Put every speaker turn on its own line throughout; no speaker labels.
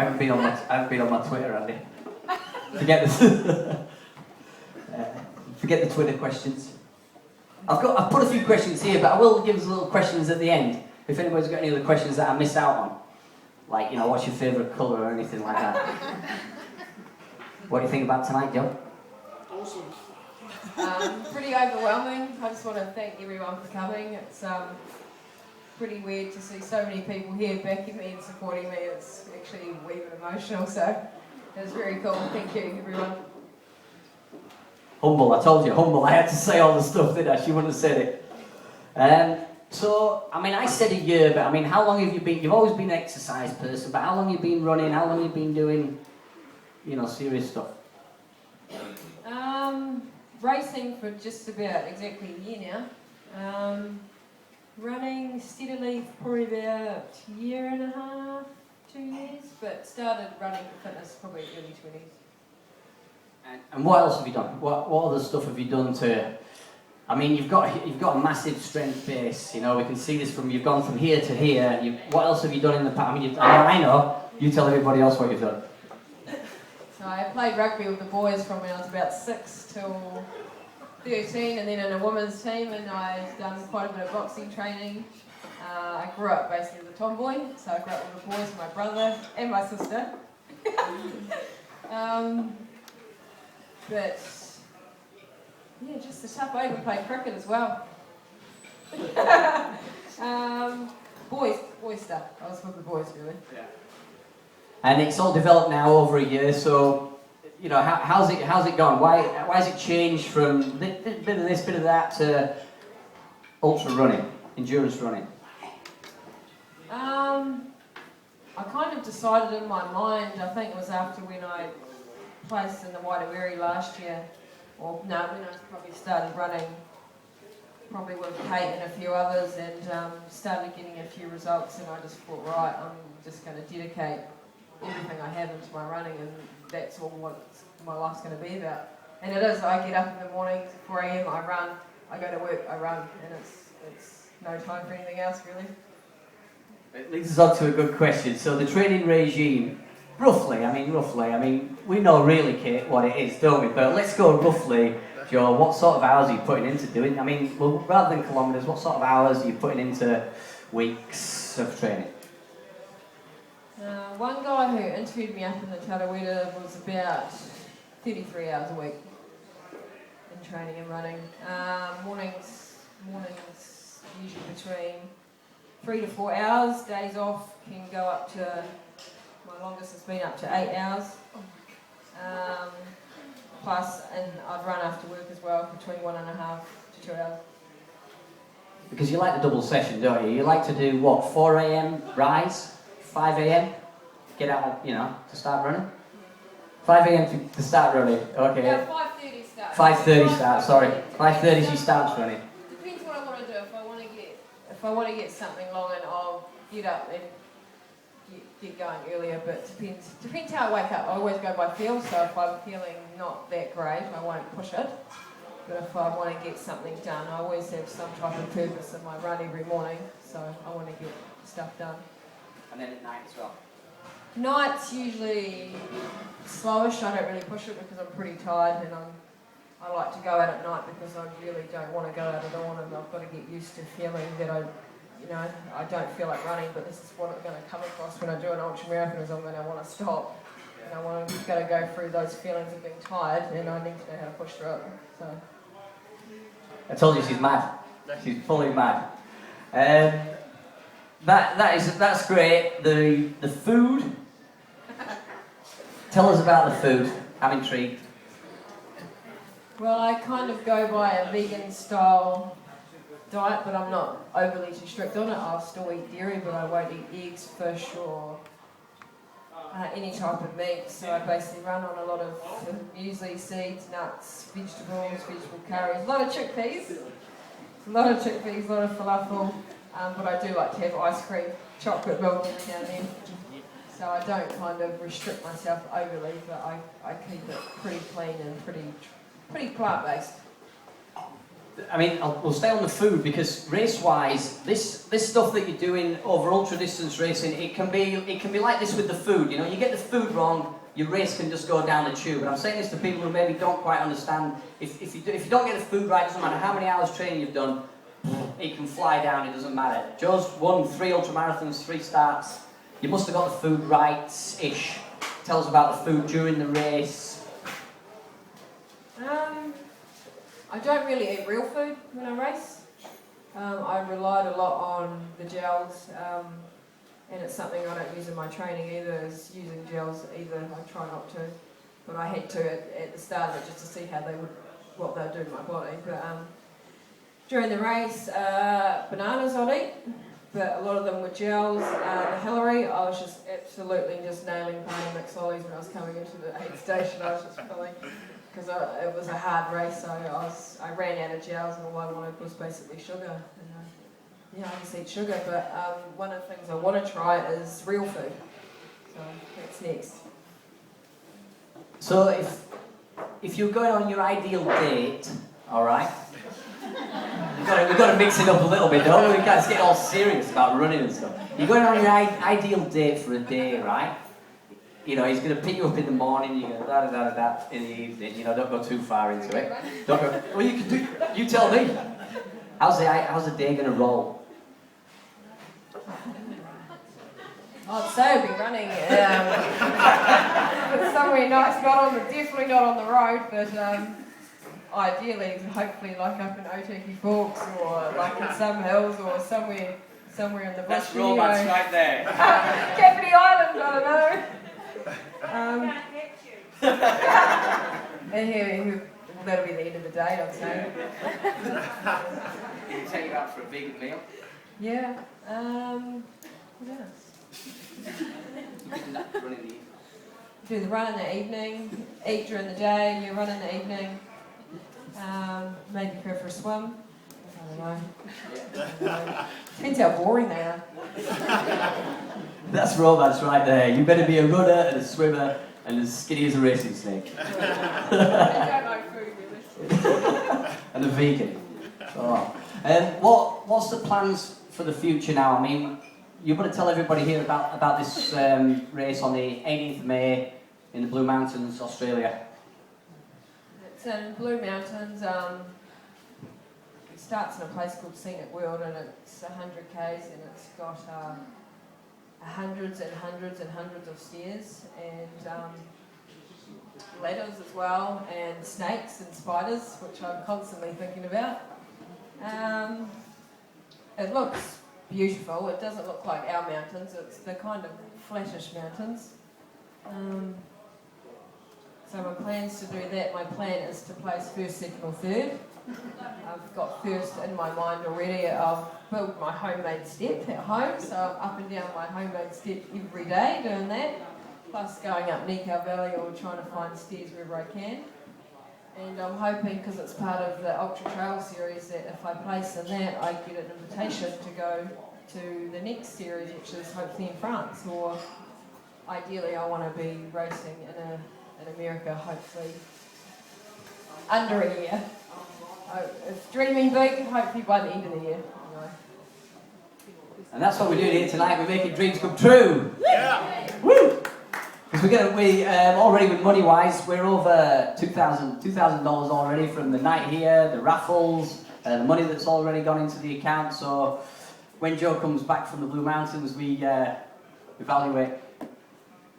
haven't been on my Twitter, Andy. Forget this. Forget the Twitter questions. I've put a few questions here, but I will give us little questions at the end. If anybody's got any other questions that I missed out on, like, you know, what's your favourite colour or anything like that. What do you think about tonight, Joe?
Awesome.
Pretty overwhelming. I just want to thank everyone for coming. It's pretty weird to see so many people here backing me and supporting me. It's actually a wee bit emotional, so it's very cool. Thank you, everyone.
Humble, I told you, humble. I had to say all the stuff, didn't I? She wouldn't have said it. So, I mean, I said a year, but I mean, how long have you been? You've always been an exercise person, but how long have you been running? How long have you been doing, you know, serious stuff?
Racing for just about exactly a year now. Running steadily for probably about a year and a half, 2 years, but started running for fitness probably early 20s.
And what else have you done? What other stuff have you done to? I mean, you've got a massive strength base. You know, we can see this from you've gone from here to here. What else have you done in the past? I mean, I know. You tell everybody else what you've done.
So I played rugby with the boys from when I was about 6 till 13, and then in a women's team, and I've done quite a bit of boxing training. I grew up basically as a tomboy, so I grew up with the boys, my brother and my sister. But yeah, just a tough. I even played cricket as well. Boys stuff. I was with the boys really.
Yeah. And it's all developed now over a year, so you know how's it gone? Why has it changed from bit of this, bit of that to ultra running, endurance running?
I kind of decided in my mind. I think it was after when I placed in the Wairariri last year, or no, when I probably started running, probably with Kate and a few others, and started getting a few results, and I just thought, right, I'm just going to dedicate everything I have into my running, and that's all what my life's going to be about. And it is. I get up in the morning, 4 a.m, I run, I go to work, I run, and it's no time for anything else really.
It leads us on to a good question. So the training regime, roughly, I mean, we know really, Kate, what it is, don't we? But let's go roughly, Joe, what sort of hours are you putting into doing? I mean, well, rather than kilometres, what sort of hours are you putting into weeks of training?
One guy who interviewed me up in the Tarawera was about 33 hours a week in training and running. Mornings usually between 3 to 4 hours. Days off can go up to, my longest has been up to 8 hours. Plus, and I'd run after work as well, between 1.5 to 2 hours.
Because you like the double session, don't you? You like to do what, 4 a.m. rise, 5 a.m. get out, you know, to start running? 5 a.m. to start running, okay.
Yeah, 5:30 start.
5:30 start, sorry. 5:30 she starts running.
Depends what I want to do. If I want to get something long, and I'll get up and get going earlier, but depends how I wake up. I always go by feel, so if I'm feeling not that great, I won't push it. But if I want to get something done, I always have some type of purpose in my run every morning, so I want to get stuff done.
And then at night as well?
Night's usually slowish. I don't really push it because I'm pretty tired, and I like to go out at night because I really don't want to go out at all, and I've got to get used to feeling that I don't feel like running, but this is what I'm going to come across when I do an ultra marathon, is I'm going to want to stop. And I want to go through those feelings of being tired, and I need to know how to push through it. So.
I told you she's mad. She's fully mad. That's great. The food. Tell us about the food. I'm intrigued.
Well, I kind of go by a vegan style diet, but I'm not overly too strict on it. I'll still eat dairy, but I won't eat eggs, fish, or any type of meat. So I basically run on a lot of muesli, seeds, nuts, vegetables, vegetable curries, a lot of chickpeas, a lot of falafel, but I do like to have ice cream, chocolate milk every now and then. So I don't kind of restrict myself overly, but I keep it pretty clean and pretty plant-based.
I mean, we'll stay on the food because race-wise, this stuff that you're doing over ultra-distance racing, it can be like this with the food. You know, you get the food wrong, your race can just go down the tube. And I'm saying this to people who maybe don't quite understand. If you don't get the food right, it doesn't matter how many hours training you've done, it can fly down. It doesn't matter. Joe's won 3 ultramarathons, 3 starts. You must have got the food right-ish. Tell us about the food during the race.
I don't really eat real food when I race. I relied a lot on the gels, and it's something I don't use in my training either, is using gels either. I try not to, but I had to at the start of it just to see what they'd do to my body. But during the race, bananas I'd eat, but a lot of them were gels. The Hillary, I was just absolutely just nailing party McSollies when I was coming into the aid station. I was just filling. Because it was a hard race, so I ran out of gels, and all I wanted was basically sugar. And, I just eat sugar, but one of the things I want to try is real food. So that's next.
So if you're going on your ideal date, all right, we've got to mix it up a little bit, don't we? We can't get all serious about running and stuff. You're going on your ideal date for a day, right? You know, he's going to pick you up in the morning, you're going to da-da-da-da-da in the evening, you know, don't go too far into it. Don't go, well, you can do, you tell me. How's the day going to roll?
I'd say I'd be running but somewhere nice, definitely not on the road, but ideally, hopefully like up in Otaki Forks, or like in some hills, or somewhere in the bush.
That's romance right there.
Capital Island, I don't know. And that'll be the end of the day, I'd say.
Can you take you out for a vegan meal?
Yeah. What else? Do the run in the evening, eat during the day, you run in the evening. Maybe go for a swim. I don't know. Depends how boring they are.
That's romance right there. You better be a runner and a swimmer and as skinny as a racing snake.
I don't like food, really.
And a vegan. Oh. What's the plans for the future now? I mean, you want to tell everybody here about this race on the 18th of May in the Blue Mountains, Australia.
It's in Blue Mountains. It starts in a place called Scenic World, and it's 100 k's, and it's got hundreds and hundreds and hundreds of stairs, and ladders as well, and snakes and spiders, which I'm constantly thinking about. It looks beautiful. It doesn't look like our mountains. It's the kind of flattish mountains. So my plans to do that, my plan is to place first, second or third. I've got first in my mind already. I've built my homemade step at home, so I'm up and down my homemade step every day doing that, plus going up Nikau Valley or trying to find stairs wherever I can. And I'm hoping, because it's part of the Ultra Trail series, that if I place in that, I get an invitation to go to the next series, which is hopefully in France, or ideally I want to be racing in America, hopefully under a year. It's dreaming big, hopefully by the end of the year.
And that's what we're doing here tonight. We're making dreams come true.
Yeah.
Woo! Because we already with money wise, we're over $2,000 already from the night here, the raffles, the money that's already gone into the account. So when Joe comes back from the Blue Mountains, we evaluate.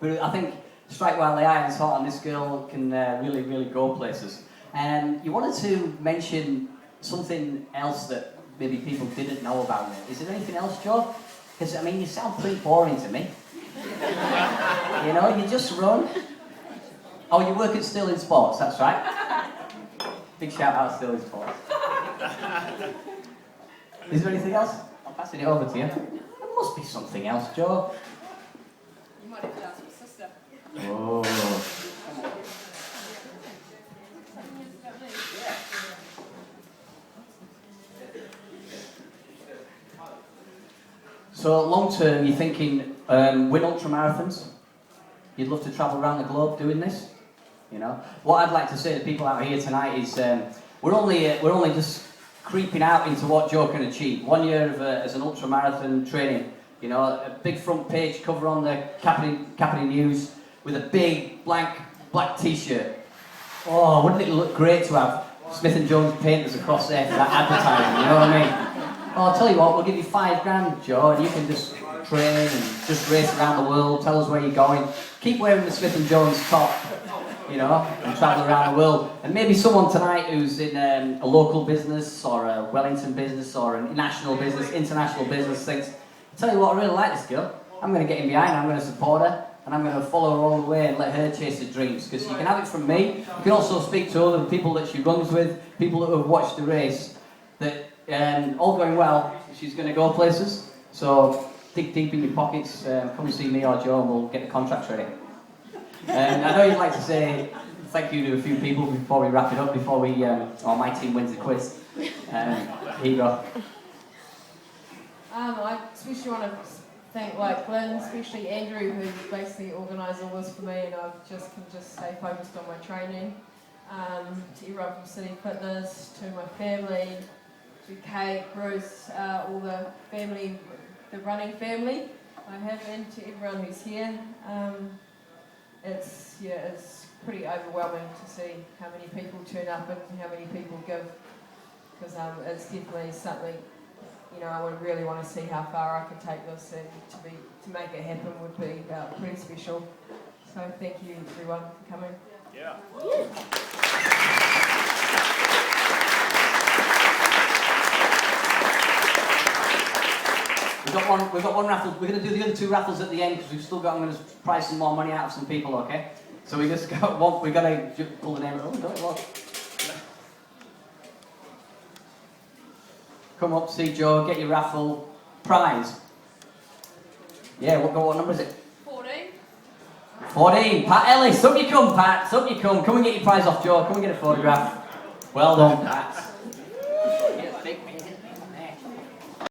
But I think strike while the iron's hot, and this girl can really, really go places. And you wanted to mention something else that maybe people didn't know about it. Is there anything else, Joe? Because, I mean, you sound pretty boring to me. You know, you just run. Oh, you work at Still in Sports, that's right. Big shout out to Still in Sports. Is there anything else? I'm passing it over to you. There must be something else, Joe.
You might have to ask my sister.
Oh. So long term, you're thinking win ultramarathons. You'd love to travel around the globe doing this. You know what I'd like to say to people out here tonight is we're only just creeping out into what Joe can achieve. 1 year as an ultra marathon training, you know, a big front page cover on the Capri News with a big black t-shirt. Oh, wouldn't it look great to have Smith & Jones painters across there for that advertising, you know what I mean? Oh, I'll tell you what, we'll give you £5 Joe, and you can just train and just race around the world, tell us where you're going. Keep wearing the Smith & Jones top, you know, and travel around the world. And maybe someone tonight who's in a local business or a Wellington business or a national business, international business thinks, tell you what, I really like this girl. I'm going to get in behind her, I'm going to support her, and I'm going to follow her all the way and let her chase her dreams. Because you can have it from me, you can also speak to other people that she runs with, people that have watched the race, that all going well, she's going to go places. So dig deep in your pockets, come and see me or Joe and we'll get the contracts ready. And I know you'd like to say thank you to a few people before we wrap it up, before we, or my team wins the quiz. Here you go.
I especially want to thank Glenn, especially Andrew, who basically organised all this for me, and I can just stay focused on my training. To everyone from City Fitness, to my family, to Kate, Bruce, all the family, the running family I have, and to everyone who's here. It's pretty overwhelming to see how many people turn up and how many people give, because it's definitely something, you know, I would really want to see how far I can take this, and to make it happen would be pretty special. So thank you everyone for coming.
Yeah.
We've got one raffle. We're going to do the other two raffles at the end because we've still got. I'm going to prize some more money out of some people. Okay. So we just got one. We've got to pull the name. Oh, don't look. Come up, see Joe. Get your raffle prize. Yeah. What number is it?
14.
14. Pat Ellis. Up you come, Pat. Up you come. Come and get your prize off Joe. Come and get a photograph. Well done, Pat.